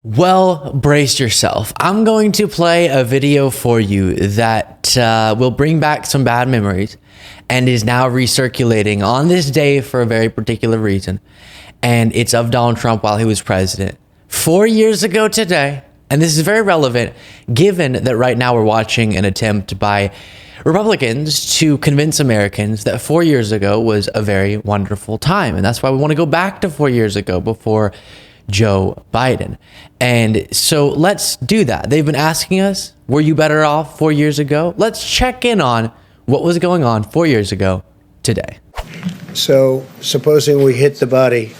Well, brace yourself. I'm going to play a video for you that will bring back some bad memories and is now recirculating on this day for a very particular reason. And it's of Donald Trump while he was president 4 years ago today. And this is very relevant given that right now we're watching an attempt by Republicans to convince Americans that 4 years ago was a very wonderful time. And that's why we want to go back to 4 years ago before Joe Biden. And so let's do that. They've been asking us, were you better off 4 years ago? Let's check in on what was going on 4 years ago today. So supposing we hit the body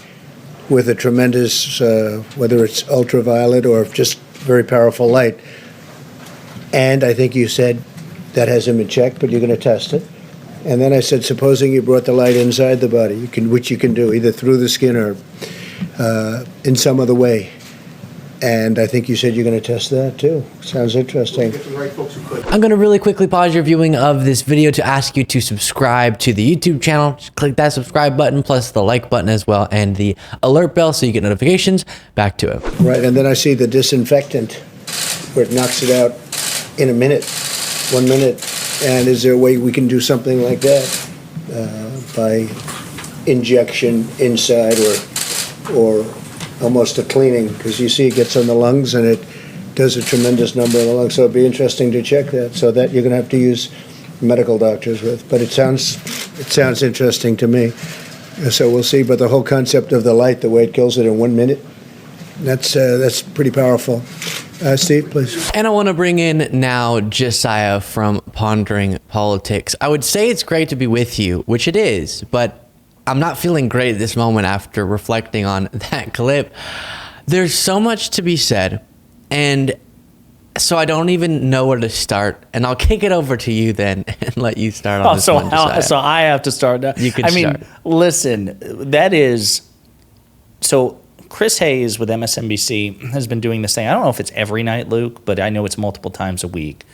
with a tremendous, whether it's ultraviolet or just very powerful light, and I think you said that hasn't been checked, but you're going to test it. And then I said, supposing you brought the light inside the body, which you can do either through the skin or in some other way. And I think you said you're going to test that too. Sounds interesting. I'm going to really quickly pause your viewing of this video to ask you to subscribe to the YouTube channel. Just click that subscribe button plus the like button as well and the alert bell so you get notifications. Back to it. Right, and then I see the disinfectant where it knocks it out in a minute, 1 minute. And is there a way we can do something like that by injection inside or almost a cleaning, because you see it gets on the lungs and it does a tremendous number of the lungs. So it'd be interesting to check that. So that you're going to have to use medical doctors with. But it sounds interesting to me. So we'll see. But the whole concept of the light, the way it kills it in 1 minute, that's pretty powerful. Steve, please. And I want to bring in now Josiah from Pondering Politics. I would say it's great to be with you, which it is, but I'm not feeling great at this moment after reflecting on that clip. There's so much to be said, and so I don't even know where to start. And I'll kick it over to you then and let you start on this one, Josiah. So I have to start now. You can start. Listen, that is... So Chris Hayes with MSNBC has been doing this thing. I don't know if it's every night, Luke, but I know it's multiple times a week,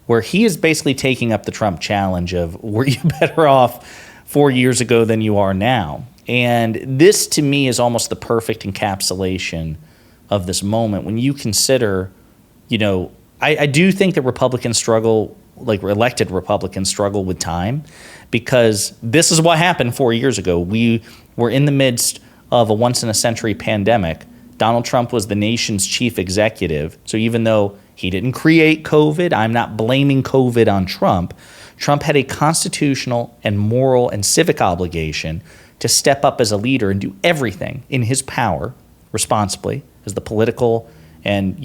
where he is basically taking up the Trump challenge of, were you better off 4 years ago than you are now? And this, to me, is almost the perfect encapsulation of this moment. When you consider, I do think that Republicans struggle, like elected Republicans struggle with time, because this is what happened 4 years ago. We were in the midst of a once-in-a-century pandemic. Donald Trump was the nation's chief executive. So even though he didn't create COVID, I'm not blaming COVID on Trump. Trump had a constitutional and moral and civic obligation to step up as a leader and do everything in his power responsibly as the political and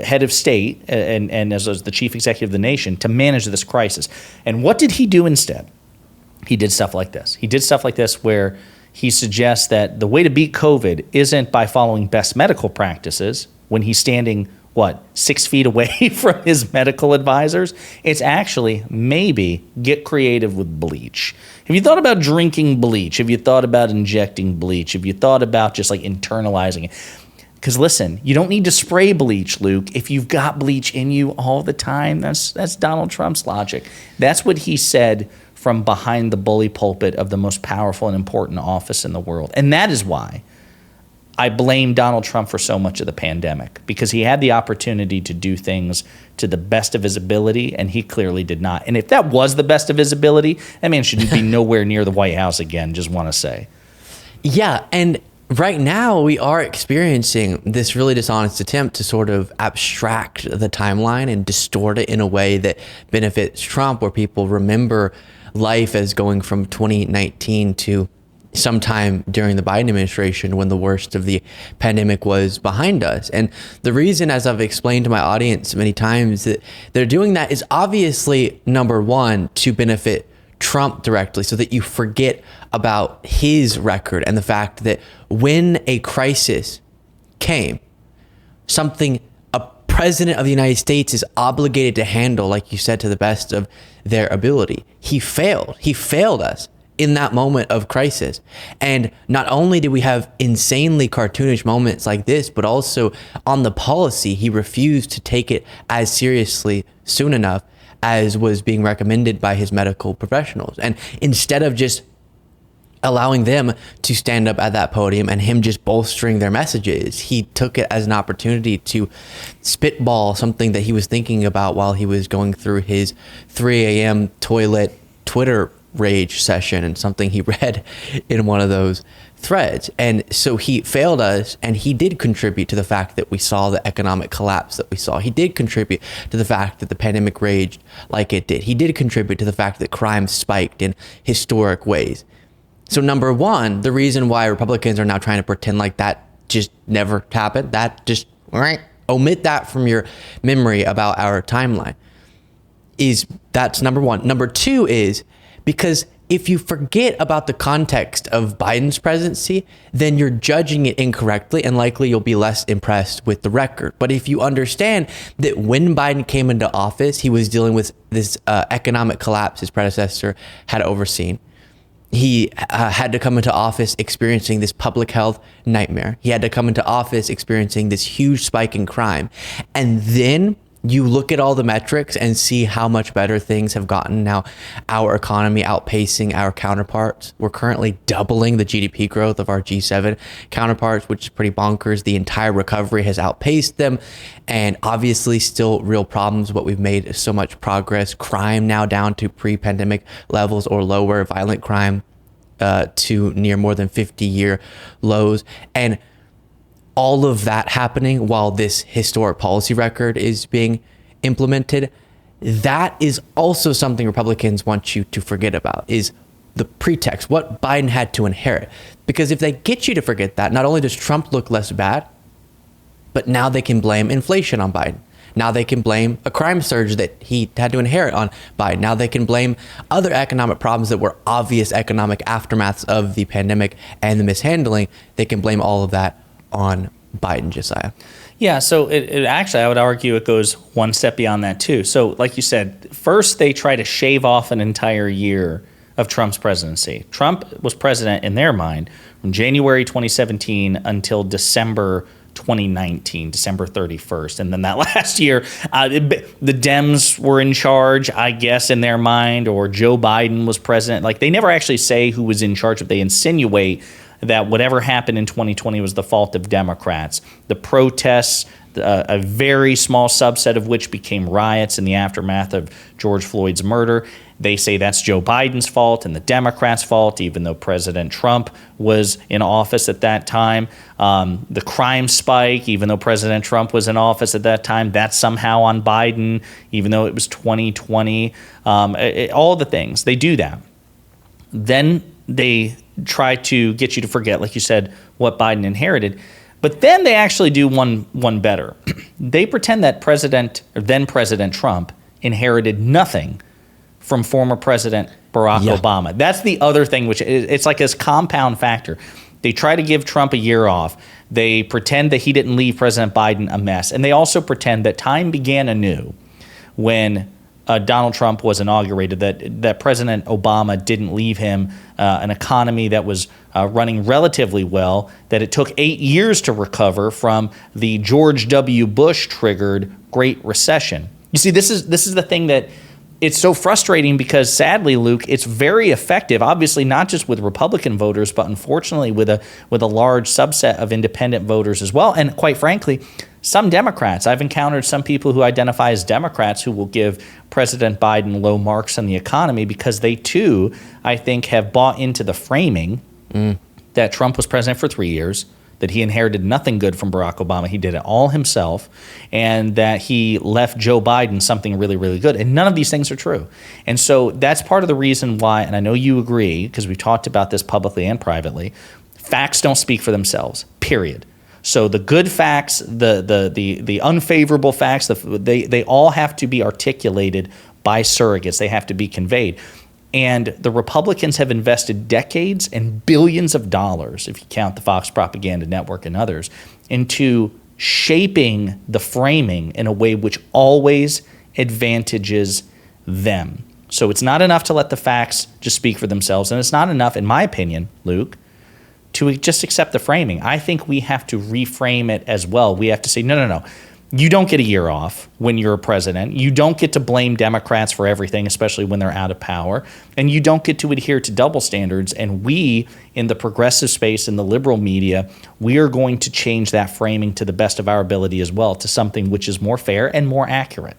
head of state and as the chief executive of the nation to manage this crisis. And what did he do instead? He did stuff like this. He did stuff like this where he suggests that the way to beat COVID isn't by following best medical practices when he's standing 6 feet away from his medical advisors. It's actually maybe get creative with bleach. Have you thought about drinking bleach? Have you thought about injecting bleach? Have you thought about just like internalizing it? Because listen, you don't need to spray bleach, Luke. If you've got bleach in you all the time, that's Donald Trump's logic. That's what he said from behind the bully pulpit of the most powerful and important office in the world. And that is why I blame Donald Trump for so much of the pandemic, because he had the opportunity to do things to the best of his ability, and he clearly did not. And if that was the best of his ability, that man should be nowhere near the White House again, just want to say. Yeah, and right now we are experiencing this really dishonest attempt to sort of abstract the timeline and distort it in a way that benefits Trump, where people remember life as going from 2019 to sometime during the Biden administration when the worst of the pandemic was behind us. And the reason, as I've explained to my audience many times, that they're doing that is obviously, number one, to benefit Trump directly, so that you forget about his record and the fact that when a crisis came, something a president of the United States is obligated to handle, like you said, to the best of their ability. He failed. He failed us in that moment of crisis. And not only did we have insanely cartoonish moments like this, but also on the policy, he refused to take it as seriously soon enough as was being recommended by his medical professionals. And instead of just allowing them to stand up at that podium and him just bolstering their messages. He took it as an opportunity to spitball something that he was thinking about while he was going through his 3 a.m. toilet Twitter rage session, and something he read in one of those threads. And so he failed us, and he did contribute to the fact that we saw the economic collapse that we saw. He did contribute to the fact that the pandemic raged like it did. He did contribute to the fact that crime spiked in historic ways. So number one, the reason why Republicans are now trying to pretend like that just never happened, that just, right, omit that from your memory about our timeline, that's number one. Number two is because if you forget about the context of Biden's presidency, then you're judging it incorrectly, and likely you'll be less impressed with the record. But if you understand that when Biden came into office, he was dealing with this economic collapse his predecessor had overseen. He had to come into office experiencing this public health nightmare. He had to come into office experiencing this huge spike in crime. And then you look at all the metrics and see how much better things have gotten now. Our economy outpacing our counterparts. We're currently doubling the GDP growth of our G7 counterparts, which is pretty bonkers. The entire recovery has outpaced them, and obviously still real problems, but we've made so much progress. Crime now down to pre-pandemic levels or lower. Violent crime to near more than 50-year lows. And all of that happening while this historic policy record is being implemented. That is also something Republicans want you to forget about, is the pretext, what Biden had to inherit. Because if they get you to forget that, not only does Trump look less bad, but now they can blame inflation on Biden. Now they can blame a crime surge that he had to inherit on Biden. Now they can blame other economic problems that were obvious economic aftermaths of the pandemic and the mishandling. They can blame all of that on Biden, Josiah. Yeah, so it actually, I would argue it goes one step beyond that too. So like you said, first they try to shave off an entire year of Trump's presidency. Trump was president in their mind from January 2017 until December 2019, December 31st. And then that last year, the Dems were in charge, I guess, in their mind, or Joe Biden was president. Like, they never actually say who was in charge, but they insinuate that whatever happened in 2020 was the fault of Democrats. The protests, a very small subset of which became riots in the aftermath of George Floyd's murder, they say that's Joe Biden's fault and the Democrats' fault, even though President Trump was in office at that time. The crime spike, even though President Trump was in office at that time, that's somehow on Biden, even though it was 2020. All the things, they do that. Then they try to get you to forget, like you said, what Biden inherited. But then they actually do one better. They pretend that then President Trump inherited nothing from former President Barack Obama. That's the other thing, which it's like this compound factor. They try to give Trump a year off. They pretend that he didn't leave President Biden a mess. And they also pretend that time began anew when Donald Trump was inaugurated, that President Obama didn't leave him an economy that was running relatively well, that it took 8 years to recover from the George W. Bush triggered Great Recession. You see, this is the thing that it's so frustrating, because sadly, Luke, it's very effective, obviously not just with Republican voters, but unfortunately with a large subset of independent voters as well. And quite frankly, some Democrats. I've encountered some people who identify as Democrats who will give President Biden low marks on the economy because they too, I think, have bought into the framing that Trump was president for 3 years, that he inherited nothing good from Barack Obama. He did it all himself, and that he left Joe Biden something really, really good. And none of these things are true. And so that's part of the reason why, and I know you agree, because we've talked about this publicly and privately, facts don't speak for themselves, period. So the good facts, the unfavorable facts, they all have to be articulated by surrogates. They have to be conveyed. And the Republicans have invested decades and billions of dollars, if you count the Fox Propaganda Network and others, into shaping the framing in a way which always advantages them. So it's not enough to let the facts just speak for themselves. And it's not enough, in my opinion, Luke, to just accept the framing. I think we have to reframe it as well. We have to say, no. You don't get a year off when you're a president. You don't get to blame Democrats for everything, especially when they're out of power. And you don't get to adhere to double standards. And we, in the progressive space, in the liberal media, we are going to change that framing to the best of our ability as well, to something which is more fair and more accurate.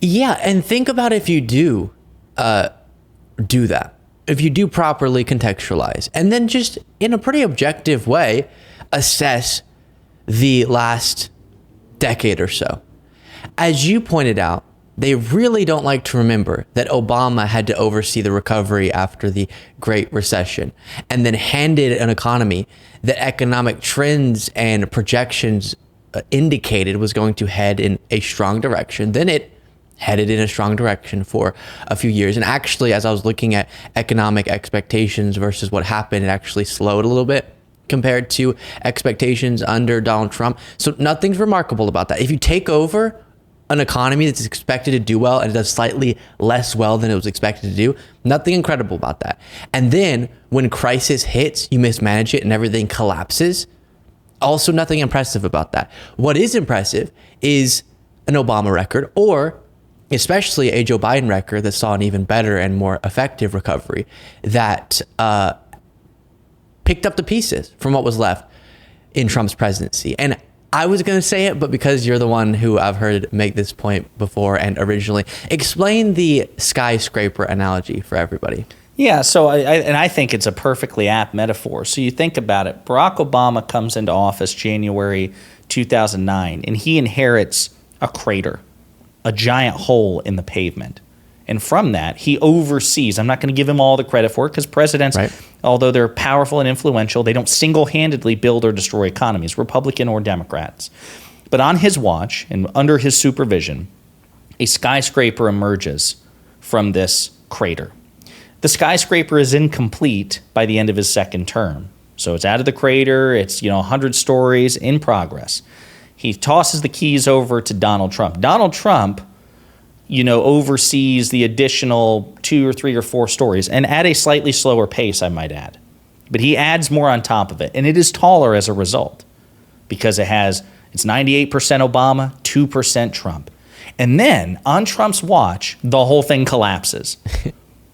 Yeah, and think about if you do that. If you do properly contextualize, and then just in a pretty objective way, assess the last decade or so. As you pointed out, they really don't like to remember that Obama had to oversee the recovery after the Great Recession and then handed an economy that economic trends and projections indicated was going to head in a strong direction. Then it headed in a strong direction for a few years. And actually, as I was looking at economic expectations versus what happened, it actually slowed a little bit compared to expectations under Donald Trump. So nothing's remarkable about that. If you take over an economy that's expected to do well and it does slightly less well than it was expected to do, nothing incredible about that. And then when crisis hits, you mismanage it and everything collapses. Also nothing impressive about that. What is impressive is an Obama record, or especially a Joe Biden record that saw an even better and more effective recovery that picked up the pieces from what was left in Trump's presidency. And I was going to say it, but because you're the one who I've heard make this point before and originally, explain the skyscraper analogy for everybody. Yeah, so I think it's a perfectly apt metaphor. So you think about it. Barack Obama comes into office January 2009, and he inherits a crater, a giant hole in the pavement. And from that, he oversees. I'm not going to give him all the credit for it, because presidents, right, although they're powerful and influential, they don't single-handedly build or destroy economies, Republican or Democrats. But on his watch and under his supervision, a skyscraper emerges from this crater. The skyscraper is incomplete by the end of his second term. So it's out of the crater. It's 100 stories in progress. He tosses the keys over to Donald Trump. Donald Trump oversees the additional 2 or 3 or 4 stories, and at a slightly slower pace, I might add. But he adds more on top of it, and it is taller as a result, because it's 98% Obama, 2% Trump. And then, on Trump's watch, the whole thing collapses.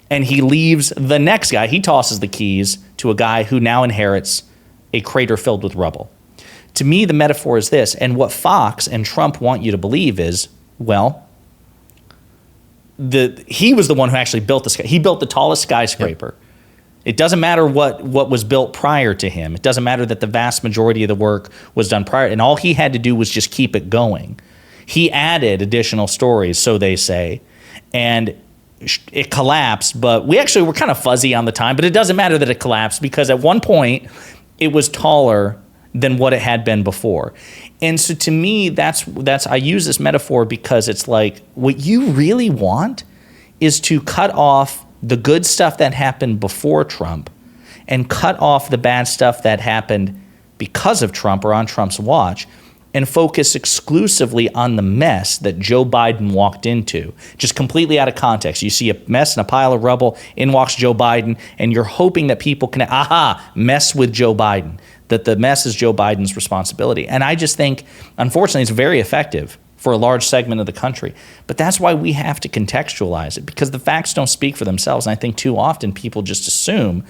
And he leaves the next guy, he tosses the keys to a guy who now inherits a crater filled with rubble. To me, the metaphor is this, and what Fox and Trump want you to believe is, well, he was the one who actually built he built the tallest skyscraper. Yep. It doesn't matter what was built prior to him. It doesn't matter that the vast majority of the work was done prior, and all he had to do was just keep it going. He added additional stories, so they say, and it collapsed, but we actually were kind of fuzzy on the time, but it doesn't matter that it collapsed, because at one point it was taller than what it had been before. And so to me, that's I use this metaphor because it's like, what you really want is to cut off the good stuff that happened before Trump and cut off the bad stuff that happened because of Trump or on Trump's watch, and focus exclusively on the mess that Joe Biden walked into, just completely out of context. You see a mess and a pile of rubble, in walks Joe Biden, and you're hoping that people can, mess with Joe Biden, that the mess is Joe Biden's responsibility. And I just think, unfortunately, it's very effective for a large segment of the country. But that's why we have to contextualize it, because the facts don't speak for themselves. And I think too often people just assume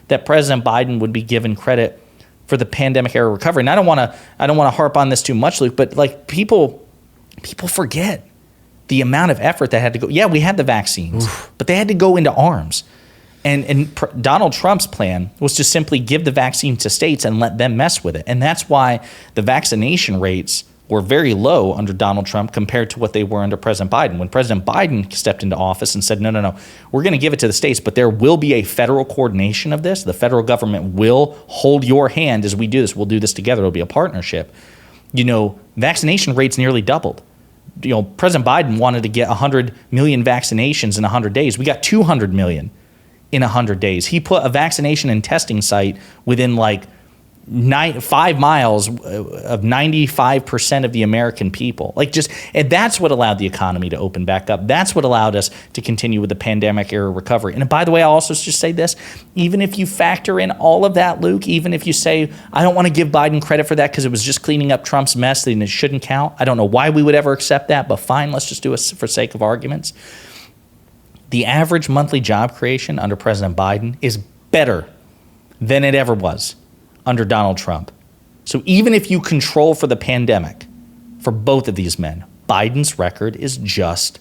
that President Biden would be given credit for the pandemic era recovery. And I don't want to harp on this too much, Luke, but like people forget the amount of effort that had to go. Yeah, we had the vaccines, but they had to go into arms. And Donald Trump's plan was to simply give the vaccine to states and let them mess with it. And that's why the vaccination rates were very low under Donald Trump compared to what they were under President Biden. When President Biden stepped into office and said, no, we're going to give it to the states, but there will be a federal coordination of this. The federal government will hold your hand as we do this. We'll do this together. It'll be a partnership. Vaccination rates nearly doubled. President Biden wanted to get 100 million vaccinations in 100 days. We got 200 million in 100 days. He put a vaccination and testing site within 5 miles of 95% of the American people. And that's what allowed the economy to open back up. That's what allowed us to continue with the pandemic era recovery. And by the way, I'll also just say this, even if you factor in all of that, Luke, even if you say, I don't want to give Biden credit for that because it was just cleaning up Trump's mess, then it shouldn't count. I don't know why we would ever accept that, but fine, let's just do it for sake of arguments. The average monthly job creation under President Biden is better than it ever was under Donald Trump. So even if you control for the pandemic, for both of these men, Biden's record is just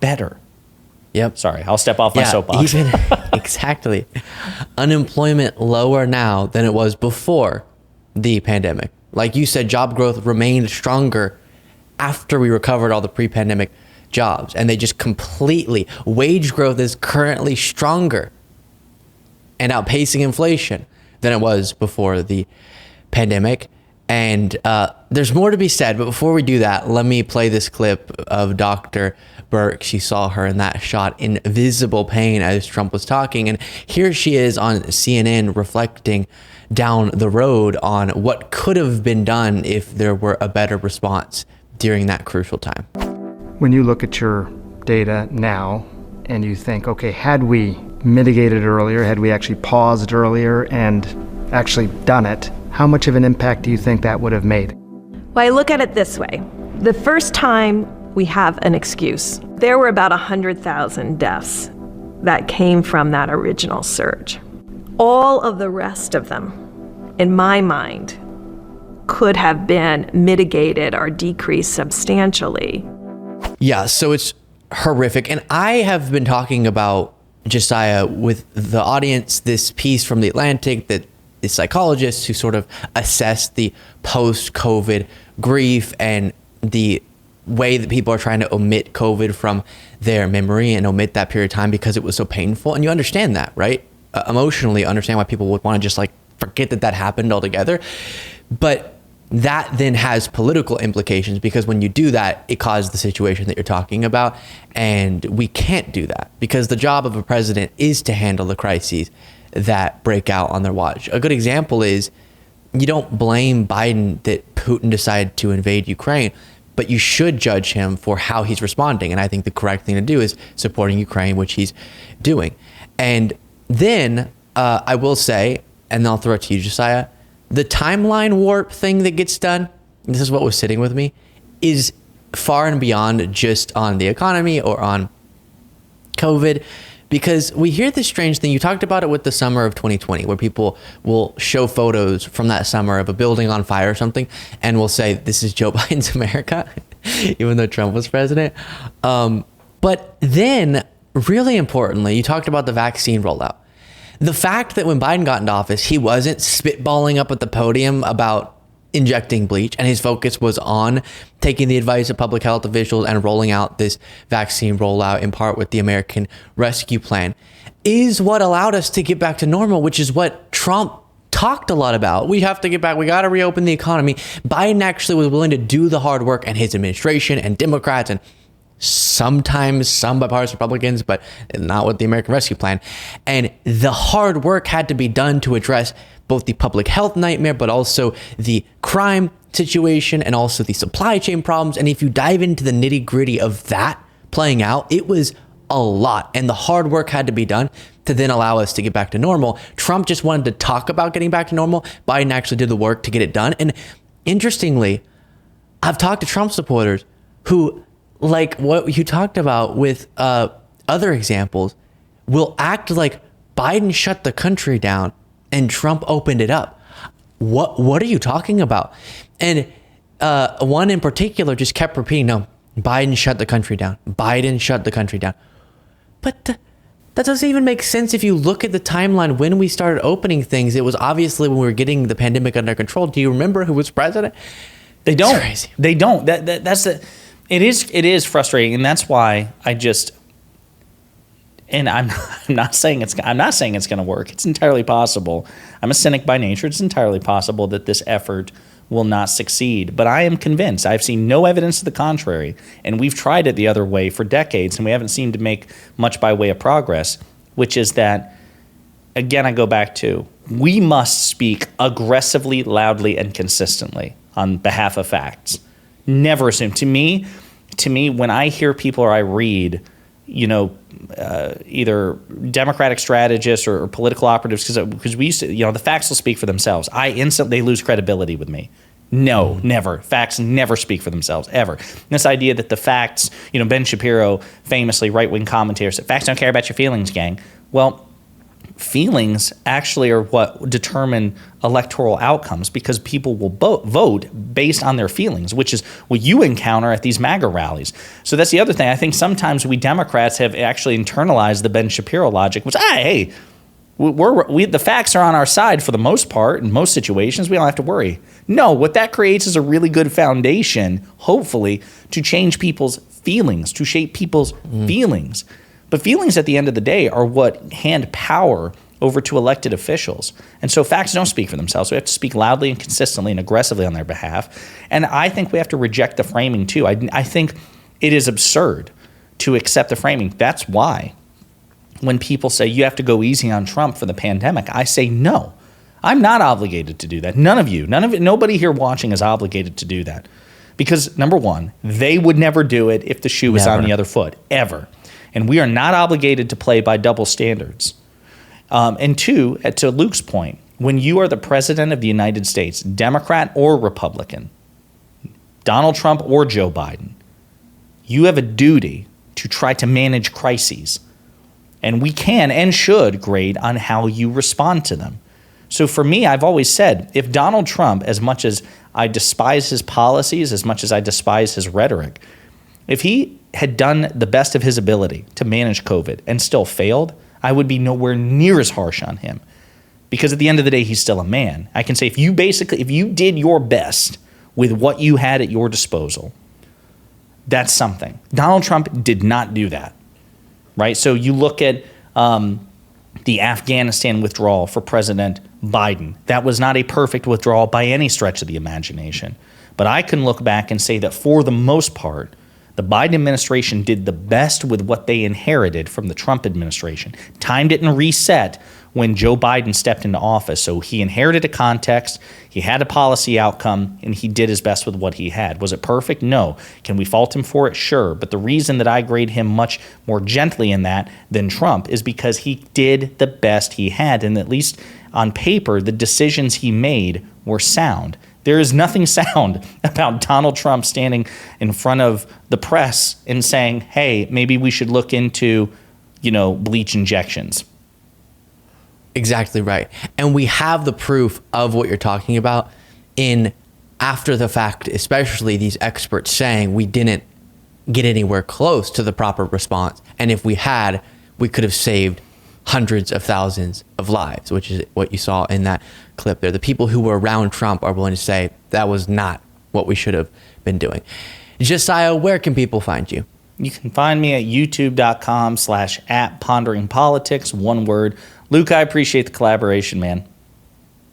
better. Yep. Sorry, I'll step off my soapbox. Exactly. Unemployment lower now than it was before the pandemic. Like you said, job growth remained stronger after we recovered all the pre-pandemic jobs. And they just completely, wage growth is currently stronger and outpacing inflation than it was before the pandemic. And there's more to be said, but before we do that, let me play this clip of Dr. Birx. You saw her in that shot in visible pain as Trump was talking. And here she is on CNN reflecting down the road on what could have been done if there were a better response during that crucial time. When you look at your data now and you think, okay, had we mitigated earlier, had we actually paused earlier and actually done it, how much of an impact do you think that would have made? Well, I look at it this way. The first time we have an excuse, there were about 100,000 deaths that came from that original surge. All of the rest of them, in my mind, could have been mitigated or decreased substantially. Yeah, so it's horrific. And I have been talking about, Josiah, with the audience, this piece from The Atlantic that the psychologists who sort of assess the post-COVID grief and the way that people are trying to omit COVID from their memory and omit that period of time because it was so painful. And you understand that, right? Emotionally understand why people would want to just like forget that happened altogether. But that then has political implications because when you do that, it caused the situation that you're talking about. And we can't do that because the job of a president is to handle the crises that break out on their watch. A good example is you don't blame Biden that Putin decided to invade Ukraine, but you should judge him for how he's responding. And I think the correct thing to do is supporting Ukraine, which he's doing. And then I will say, and then I'll throw it to you, Josiah, the timeline warp thing that gets done, this is what was sitting with me, is far and beyond just on the economy or on COVID, because we hear this strange thing. You talked about it with the summer of 2020, where people will show photos from that summer of a building on fire or something, and will say, this is Joe Biden's America, even though Trump was president. But then, really importantly, you talked about the vaccine rollout. The fact that when Biden got into office, he wasn't spitballing up at the podium about injecting bleach, and his focus was on taking the advice of public health officials and rolling out this vaccine rollout in part with the American Rescue Plan, is what allowed us to get back to normal, which is what Trump talked a lot about. We have to get back. We got to reopen the economy. Biden actually was willing to do the hard work, and his administration and Democrats and sometimes some bipartisan Republicans, but not with the American Rescue Plan. And the hard work had to be done to address both the public health nightmare, but also the crime situation and also the supply chain problems. And if you dive into the nitty gritty of that playing out, it was a lot. And the hard work had to be done to then allow us to get back to normal. Trump just wanted to talk about getting back to normal. Biden actually did the work to get it done. And interestingly, I've talked to Trump supporters who, like what you talked about with other examples, will act like Biden shut the country down and Trump opened it up. What are you talking about? And one in particular just kept repeating, no, Biden shut the country down. Biden shut the country down. But that doesn't even make sense if you look at the timeline when we started opening things. It was obviously when we were getting the pandemic under control. Do you remember who was president? They don't. It's crazy. They don't. That's the... It is frustrating, and that's why I just, and I'm not saying it's going to work. It's entirely possible. I'm a cynic by nature. It's entirely possible that this effort will not succeed, but I am convinced. I've seen no evidence to the contrary, and we've tried it the other way for decades, and we haven't seemed to make much by way of progress, which is that again, I go back to, we must speak aggressively, loudly, and consistently on behalf of facts. Never assume. To me, when I hear people or I read, either Democratic strategists or political operatives, because we used to, the facts will speak for themselves. They lose credibility with me. No, never. Facts never speak for themselves, ever. And this idea that the facts, Ben Shapiro, famously right-wing commentator, said, facts don't care about your feelings, gang. Well, feelings actually are what determine electoral outcomes, because people will vote based on their feelings, which is what you encounter at these MAGA rallies. So that's the other thing. I think sometimes we Democrats have actually internalized the Ben Shapiro logic, which, hey, the facts are on our side for the most part. In most situations, we don't have to worry. No, what that creates is a really good foundation, hopefully, to change people's feelings, to shape people's feelings. But feelings at the end of the day are what hand power over to elected officials. And so facts don't speak for themselves. We have to speak loudly and consistently and aggressively on their behalf. And I think we have to reject the framing too. I think it is absurd to accept the framing. That's why when people say you have to go easy on Trump for the pandemic, I say no. I'm not obligated to do that. Nobody here watching is obligated to do that. Because number one, they would never do it if the shoe was on the other foot, ever. And we are not obligated to play by double standards. And two, to Luke's point, when you are the president of the United States, Democrat or Republican, Donald Trump or Joe Biden, you have a duty to try to manage crises. And we can and should grade on how you respond to them. So for me, I've always said, if Donald Trump, as much as I despise his policies, as much as I despise his rhetoric, if he had done the best of his ability to manage COVID and still failed, I would be nowhere near as harsh on him. Because at the end of the day, he's still a man. I can say if you did your best with what you had at your disposal, that's something. Donald Trump did not do that, right? So you look at the Afghanistan withdrawal for President Biden. That was not a perfect withdrawal by any stretch of the imagination. But I can look back and say that for the most part, the Biden administration did the best with what they inherited from the Trump administration. Time didn't reset when Joe Biden stepped into office. So he inherited a context, he had a policy outcome, and he did his best with what he had. Was it perfect? No. Can we fault him for it? Sure. But the reason that I grade him much more gently in that than Trump is because he did the best he had. And at least on paper, the decisions he made were sound. There is nothing sound about Donald Trump standing in front of the press and saying, hey, maybe we should look into, bleach injections. Exactly right. And we have the proof of what you're talking about in after the fact, especially these experts saying we didn't get anywhere close to the proper response. And if we had, we could have saved hundreds of thousands of lives, which is what you saw in that clip there. The people who were around Trump are willing to say that was not what we should have been doing. Josiah, where can people find you? You can find me at youtube.com/@ponderingpolitics, one word. Luke, I appreciate the collaboration, man.